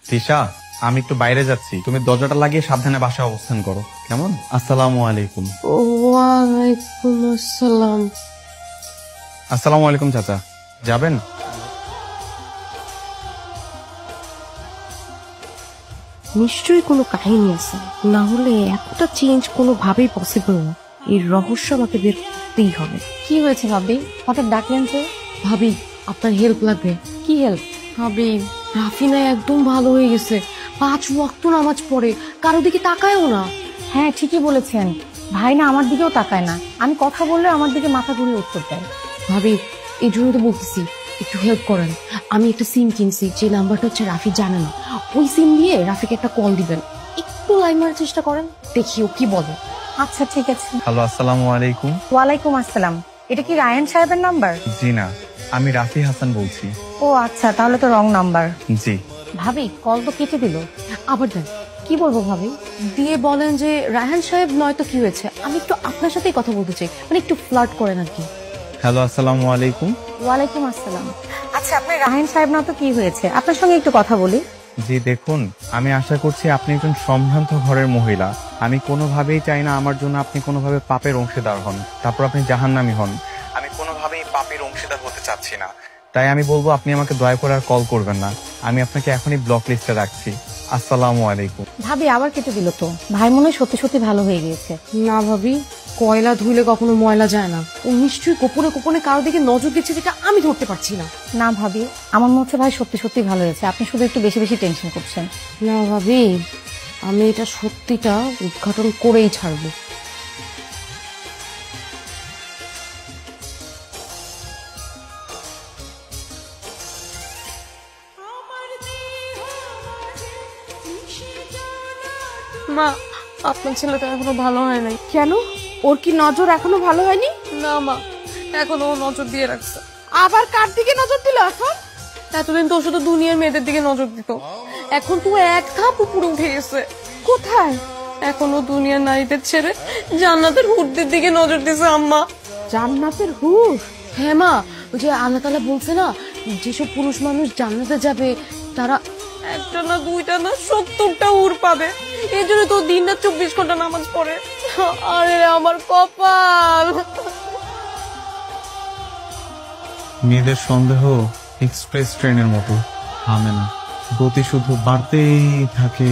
তিশা, আমি একটু বাইরে যাচ্ছি, তুমি দরজাটা লাগিয়ে সাবধানে বাসায় অবস্থান করো, কেমন? আসসালামু আলাইকুম। ওয়ালাইকুম আসসালাম। আসসালামু আলাইকুম চাচা, যাবেন? নিশ্চয়ই কোনো কাহিনী আছে, না হলে এতটা চেঞ্জ কোনোভাবেই পসিবল না। এই রহস্য আমাকে বের করতেই হবে। কি হয়েছে ভাবি, হঠাৎ ডাকলেন যে? ভাবি, আপনার হেল্প লাগবে। কি হেল্প? ভাবি, রাফিনা একদম ভালো হয়ে গেছে, 5 ওয়াক্ত নামাজ পড়ে, কারো দিকে তাকায়ও না। হ্যাঁ ঠিকই বলেছেন, ভাই না আমার দিকেও তাকায় না, আমি কথা বললে আমার দিকে মাথা ঘুরিয়ে উত্তর দেয়। ভাবি, এই জন্য তো বলতেছি একটু হেল্প করেন। আমি একটা সিম কিনছি, যে নাম্বারটা হচ্ছে রাফি জানে না, ওই সিম দিয়ে রাফিকে একটা কল দিবেন। একটু লাইন মারার চেষ্টা করেন, দেখি ও কি বলে। আচ্ছা ঠিক আছে। হ্যালো, আসসালামু আলাইকুম। ওয়ালাইকুম আসসালাম। এটা কি রায়ান সাহেবের নাম্বার? জি না, আমি রাফি হাসান বলছি। ও আচ্ছা, তাহলে তো রং নাম্বার। জি। ভাবি কল তো কেটে দিল। আবার দেন। কি বলবো ভাবি? দিয়ে বলেন যে রায়হান সাহেব নয়তো কি হয়েছে, আমি একটু আপনার সাথেই কথা বলতে চাই, মানে একটু ফ্লার্ট করেন আর কি। হ্যালো, আসসালামু আলাইকুম। ওয়ালাইকুম আসসালাম। আচ্ছা আপনি রায়ান সাহেব না তো কি হয়েছে, আপনার সঙ্গে একটু কথা বলি। জি দেখুন, আমি আশা করছি আপনি একজন সম্ভ্রান্ত ঘরের মহিলা। আমি কোনোভাবেই চাই না আমার জন্য আপনি কোনোভাবে পাপের অংশীদার হন, তারপর আপনি জাহান্নামী হন। আমি কোনোভাবেই পাপের অংশীদার হতে চাচ্ছি না, তাই আমি বলবো আপনি আমাকে দয়া করে আর কল করবেন না। আমি আপনাকে এখনই ব্লক লিস্টে রাখছি। আসসালামু আলাইকুম। ভাবি আবার কেটে দিল তো, ভাই মনে হয় সত্যি সত্যি ভালো হয়ে গিয়েছে। না ভাবি, কয়লা ধুইলে কখনো ময়লা যায় না। ও নিশ্চয়ই গোপনে গোপনে কারো দিকে নজর দিচ্ছে, যেটা আমি ধরতে পারছি না। না ভাবি, আমার মনে হচ্ছে ভাই সত্যি সত্যি ভালো হয়েছে, আপনি শুধু একটু বেশি বেশি টেনশন করছেন। না ভাবি, আমি এটা সত্যিটা উদ্ঘাটন করেই ছাড়বো। মা, আপনার ছেলেটা এখনো ভালো হয় নাই। কেন? ওর কি নজর এখনো ভালো হয়নি? না মা, এখনো ও নজর দিয়ে রাখছে। আবার কার দিকে নজর দিল এখন? এতদিন তো শুধু দুনিয়ার মেয়েদের দিকে নজর দিত, এখন তো এক ধাপ উপরে উঠে গেছে। কোথায়? এখনো দুনিয়ার নারীদের ছেড়ে জান্নাতের হুরদের দিকে নজর দিছে আম্মা। জান্নাতের হুর? হ্যাঁ মা, ওই যে আল্লাহ তাআলা বলছে না, যেসব পুরুষ মানুষ জান্নাতে যাবে তারা একটা না দুইটা না 70টা হুর পাবে। এই জন্য তো দিন রাত 24 ঘন্টা নামাজ পড়ে। আরে আমার কপাল। মেয়েদের সন্দেহ এক্সপ্রেস ট্রেনের মতো থামে না, গতি শুধু বাড়তেই থাকে।